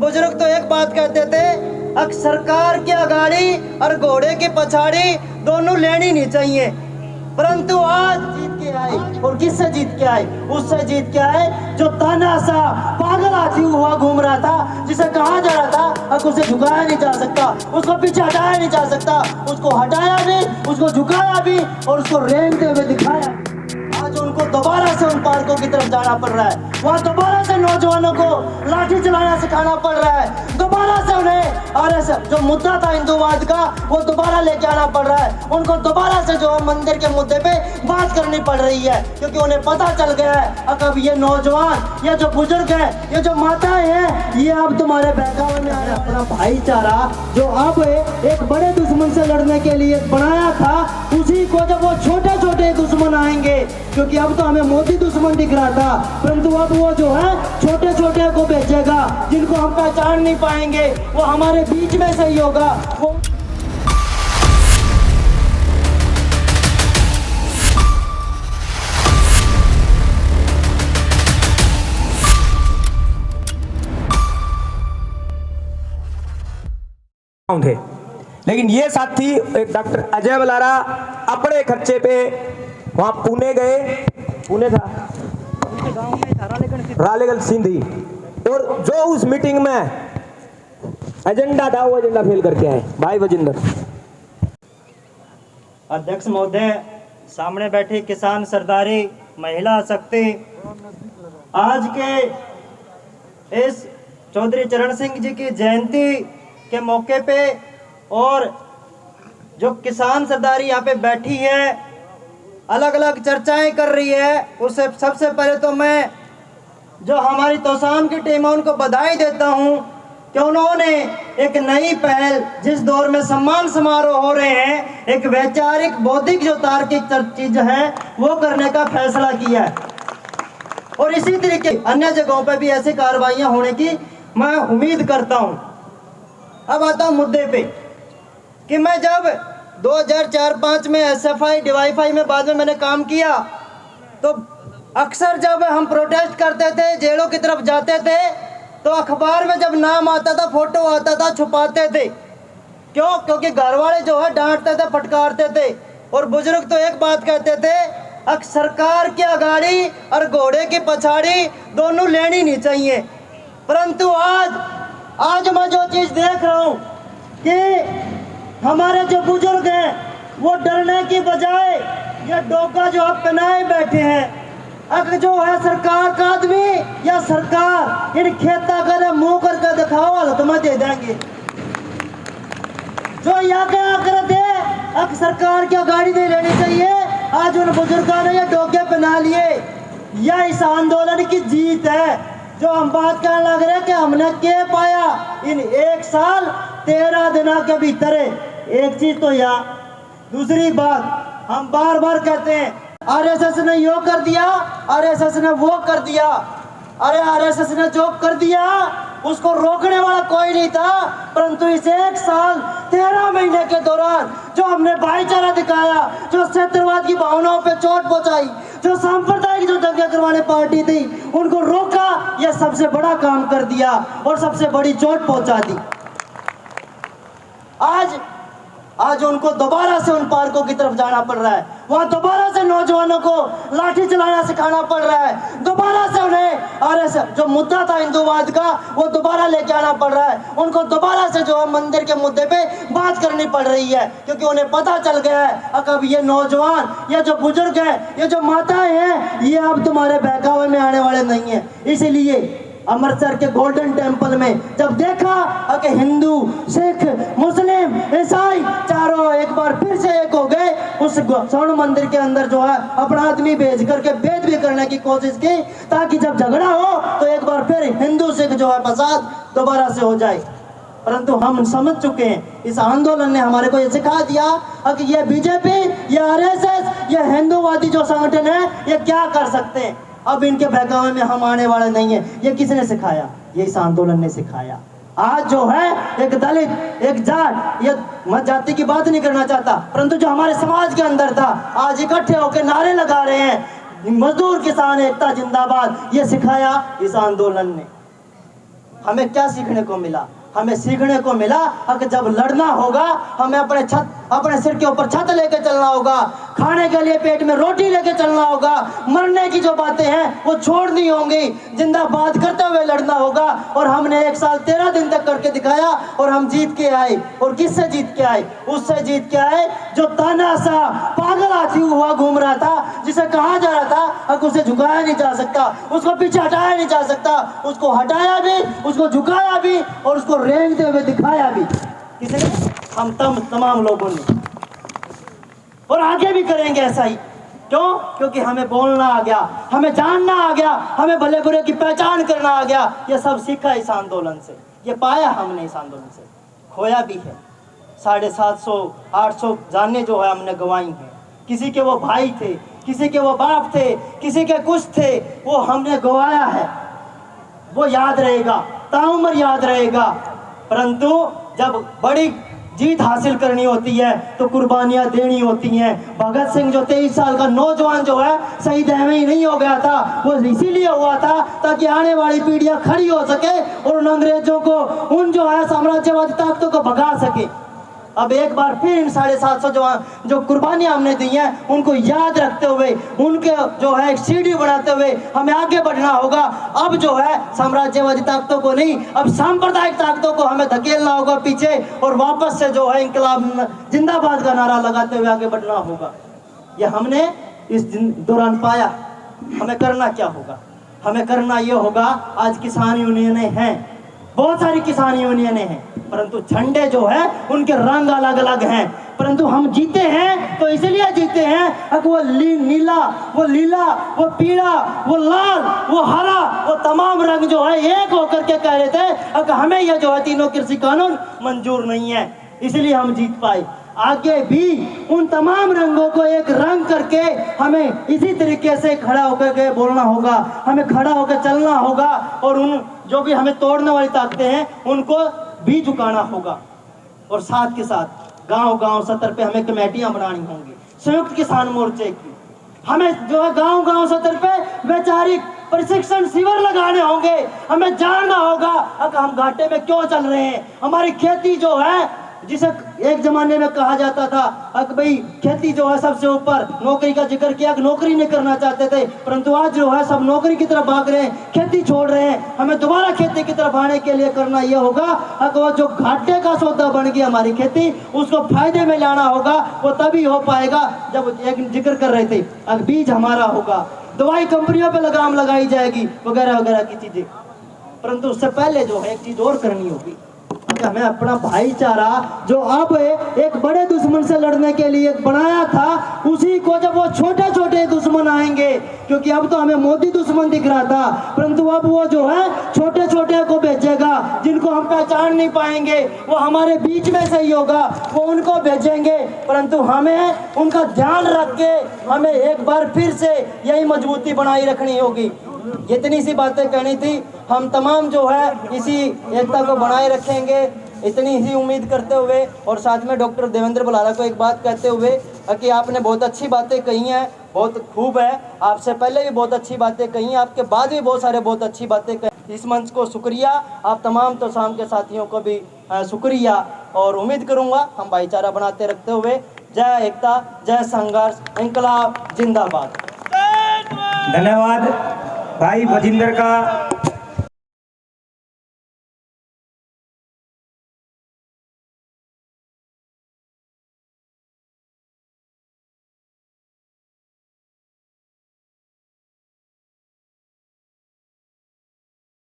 बुजुर्ग तो एक बात कहते थे, अक सरकार की अगाड़ी और घोड़े की पछाड़ी दोनों लेनी नहीं चाहिए। परंतु आज जीत के आए, और किससे जीत के आए? उससे जीत के आए जो तानाशाह पागल हाथी हुआ घूम रहा था, जिसे कहा जा रहा था अब उसे झुकाया नहीं जा सकता, उसको पीछे हटाया नहीं जा सकता, उसको हटाया भी, उसको झुकाया भी और उसको रेंगते हुए दिखाया। आज उनको दोबारा से उन पार्कों की तरफ जाना पड़ रहा है, वहाँ दोबारा से नौजवानों को लाठी चलाना सिखाना पड़ रहा है, दोबारा से उन्हें आरएसएस जो मुद्दा था हिंदूवाद का वो दोबारा लेके आना पड़ रहा है, उनको दोबारा से जो मंदिर के मुद्दे पे बात करनी पड़ रही है, क्योंकि उन्हें पता चल गया है अब ये नौजवान, ये जो बुजुर्ग है, ये जो माताएं हैं, ये अब तुम्हारे बहकावे में आ रहा। अपना भाईचारा जो अब एक बड़े दुश्मन से लड़ने के लिए बनाया था, उसी को जब वो छोटे छोटे दुश्मन आएंगे, क्योंकि अब तो हमें मोदी दुश्मन दिख रहा था, परंतु अब वो जो है छोटे छोटे को भेजेगा, जिनको हम पहचान नहीं पाएंगे, वो हमारे बीच में से ही होगा। वो थे, लेकिन ये साथी एक डॉक्टर अजय बलारा अपने खर्चे पे वहां पुणे गए, पुणे था रालेगंज सिंधी, और जो उस मीटिंग में एजेंडा था वो एजेंडा फेल करके आए। भाई वजिंदर। अध्यक्ष महोदय, सामने बैठी किसान सरदारी महिला शक्ति, आज के इस चौधरी चरण सिंह जी की जयंती के मौके पे और जो किसान सरदारी यहाँ पे बैठी है, अलग अलग चर्चाएं कर रही है, उससे सबसे पहले तो मैं जो हमारी तोसाम की टीम है उनको बधाई देता हूँ कि उन्होंने एक नई पहल, जिस दौर में सम्मान समारोह हो रहे हैं, एक वैचारिक बौद्धिक जो तार्किक चीज है वो करने का फैसला किया है, और इसी तरीके अन्य जगहों पर भी ऐसी कार्रवाइयाँ होने की मैं उम्मीद करता हूँ। अब आता हूँ मुद्दे पे कि मैं जब 2004-05 में SFI DYFI में बाद में मैंने काम किया, तो अक्सर जब हम प्रोटेस्ट करते थे, जेलों की तरफ जाते थे, तो अखबार में जब नाम आता था, फोटो आता था, छुपाते थे। क्यों? क्योंकि घर वाले जो है डांटते थे, फटकारते थे, और बुजुर्ग तो एक बात कहते थे, अक सरकार की अगाड़ी और घोड़े की पछाड़ी दोनों लेनी नहीं चाहिए। परंतु आज मैं जो चीज़ देख रहा हूँ कि हमारे जो बुजुर्ग हैं वो डरने की बजाय ये डोका जो आप पहनाए बैठे हैं, अगर जो है सरकार का आदमी या सरकार इन खेता कर मुंह करके दिखाओ, हालत में दे देंगे। जो यहाँ के आकर दे, अब सरकार की गाड़ी नहीं लेनी चाहिए। आज उन बुजुर्गों ने ये डोके पहना लिए, यह इस आंदोलन की जीत है। जो हम बात करने लग रहे हैं कि हमने क्या पाया इन 1 साल 13 दिनों के भीतर, एक चीज तो यह, दूसरी बात हम बार बार कहते हैं आरएसएस ने यो कर दिया, आरएसएस ने वो कर दिया। अरे आरएसएस ने जो कर दिया उसको रोकने वाला कोई नहीं था, परंतु इस 1 साल 13 महीने के दौरान जो हमने भाईचारा दिखाया, जो क्षेत्रवाद की भावनाओं पे चोट पहुंचाई, जो सांप्रदायिक जो दंगे करवाने पार्टी थी उनको रोका, यह सबसे बड़ा काम कर दिया और सबसे बड़ी चोट पहुंचा दी। आज उनको दोबारा से उन पार्कों की तरफ जाना पड़ रहा है, वहाँ दोबारा से नौजवानों को लाठी चलाना सिखाना पड़ रहा है, दोबारा से उन्हें आरएसएस जो मुद्दा था हिंदूवाद का वो दोबारा लेके आना पड़ रहा है, उनको दोबारा से जो मंदिर के मुद्दे पे बात करनी पड़ रही है, क्योंकि उन्हें पता चल गया है अब ये नौजवान, ये जो बुजुर्ग है, ये जो माताएं हैं, ये अब तुम्हारे बहकावे में आने वाले नहीं है। इसीलिए अमृतसर के गोल्डन टेम्पल में जब देखा कि हिंदू, सिख, मुस्लिम, ईसाई चारों एक बार फिर से एक हो गए, उस स्वर्ण मंदिर के अंदर जो है अपना आदमी भेज करके भेद भी करने की कोशिश की, ताकि जब झगड़ा हो तो एक बार फिर हिंदू सिख जो है फसाद दोबारा से हो जाए। परंतु हम समझ चुके हैं, इस आंदोलन ने हमारे को ये सिखा दिया कि ये बीजेपी, ये आरएसएस, ये हिंदूवादी जो संगठन है, ये क्या कर सकते हैं। अब इनके बहकावे में हम आने वाले नहीं है। ये किसने सिखाया? ये इस आंदोलन ने सिखाया। आज जो है एक दलित, एक जाट, ये मैं जाति की बात नहीं करना चाहता, परंतु जो हमारे समाज के अंदर था, आज इकट्ठे होकर नारे लगा रहे हैं, मजदूर किसान एकता जिंदाबाद। ये सिखाया इस आंदोलन ने। हमें क्या सीखने को मिला? हमें सीखने को मिला कि जब लड़ना होगा हमें अपने सिर के ऊपर छत लेके चलना होगा, खाने के लिए पेट में रोटी लेके चलना होगा, मरने की जो बातें हैं वो छोड़नी होंगी, जिंदाबाद करते हुए लड़ना होगा। और हमने 1 साल 13 दिन तक करके दिखाया और हम जीत के आए। और किससे जीत के आए? उससे जीत के आए जो तानाशाह पागल हाथी हुआ घूम रहा था, जिसे कहा जा रहा था कि उसे झुकाया नहीं जा सकता, उसको पीछे हटाया नहीं जा सकता। उसको हटाया भी, उसको झुकाया भी और उसको रेंगते हुए दिखाया भी। किसने? हम तमाम लोगों ने। और आगे भी करेंगे ऐसा ही। क्यों? क्योंकि हमें बोलना आ गया, हमें जानना आ गया, हमें भले बुरे की पहचान करना आ गया। ये सब सीखा इस आंदोलन से, ये पाया हमने इस आंदोलन से। खोया भी है, 750 800 जाने जो है हमने गंवाई हैं। किसी के वो भाई थे, किसी के वो बाप थे, किसी के कुछ थे, वो हमने गंवाया है। वो याद रहेगा, ताउम्र याद रहेगा। परंतु जब बड़ी जीत हासिल करनी होती है तो कुर्बानियां देनी होती हैं। भगत सिंह जो 23 साल का नौजवान जो है शहीद में ही नहीं हो गया था, वो इसीलिए हुआ था ताकि आने वाली पीढ़ियां खड़ी हो सके और उन अंग्रेजों को, उन जो है साम्राज्यवादी ताकतों को भगा सके। अब एक बार फिर इन 750 जो कुर्बानियां हमने दी हैं उनको याद रखते हुए, उनके जो है एक सीढ़ी बनाते हुए हमें आगे बढ़ना होगा। अब जो है साम्राज्यवादी ताकतों को नहीं, अब सांप्रदायिक ताकतों को हमें धकेलना होगा पीछे और वापस से जो है इंकलाब जिंदाबाद का नारा लगाते हुए आगे बढ़ना होगा। ये हमने इस दौरान पाया। हमें करना क्या होगा? हमें करना ये होगा, आज किसान यूनियनें हैं, बहुत सारी किसान यूनियनें हैं, परंतु झंडे जो है उनके रंग अलग अलग हैं। परंतु हम जीते हैं तो इसलिए जीते हैं कि वो नीला, वो लीला, वो पीला, वो लाल, वो हरा, वो तमाम रंग जो है एक होकर के कह रहे थे कि हमें ये जो है तीनों कृषि कानून मंजूर नहीं है, इसलिए हम जीत पाए। आगे भी उन तमाम रंगों को एक रंग करके हमें इसी तरीके से खड़ा होकर के बोलना होगा, हमें खड़ा होकर चलना होगा और उन जो भी हमें तोड़ने वाली ताकतें हैं उनको भी झुकाना होगा। और साथ के साथ गांव-गांव सतर पे हमें कमेटियां बनानी होंगी, संयुक्त किसान मोर्चे की। हमें जो है गांव-गांव सतर पे वैचारिक प्रशिक्षण शिविर लगाने होंगे। हमें जानना होगा कि हम घाटे में क्यों चल रहे हैं। हमारी खेती जो है, जिसे एक जमाने में कहा जाता था कि भाई खेती जो है सबसे ऊपर, नौकरी का जिक्र किया कि नौकरी नहीं करना चाहते थे, परंतु आज जो है सब नौकरी की तरफ भाग रहे हैं, खेती छोड़ रहे हैं। हमें दोबारा खेती की तरफ आने के लिए करना यह होगा कि वो जो घाटे का सौदा बन गई हमारी खेती, उसको फायदे में लाना होगा। वो तभी हो पाएगा जब एक जिक्र कर रहे थे बीज हमारा होगा, दवाई कंपनियों पे लगाम लगाई जाएगी, वगैरह वगैरह की चीजें। परंतु उससे पहले जो है एक चीज और करनी होगी, हमें अपना भाईचारा जो अब एक बड़े दुश्मन से लड़ने के लिए बनाया था, उसी को जब वो छोटे छोटे दुश्मन आएंगे, क्योंकि अब तो हमें मोदी दुश्मन दिख रहा था, परंतु अब वो जो है छोटे छोटे को भेजेगा, जिनको हम पहचान नहीं पाएंगे, वो हमारे बीच में से ही होगा, वो उनको भेजेंगे। परंतु हमें उनका ध्यान रख के हमें एक बार फिर से यही मजबूती बनाई रखनी होगी। इतनी सी बातें कहनी थी। हम तमाम जो है इसी एकता को बनाए रखेंगे, इतनी ही उम्मीद करते हुए और साथ में डॉक्टर देवेंद्र बलाला को एक बात कहते हुए कि आपने बहुत अच्छी बातें कही हैं, बहुत खूब है। आपसे पहले भी बहुत अच्छी बातें कही हैं, आपके बाद भी बहुत सारे बहुत अच्छी बातें कही। इस मंच को शुक्रिया, आप तमाम तो शाम के साथियों को भी शुक्रिया और उम्मीद करूँगा हम भाईचारा बनाते रखते हुए। जय एकता, जय संघर्ष, इंकलाब जिंदाबाद। धन्यवाद भाई भजिंदर का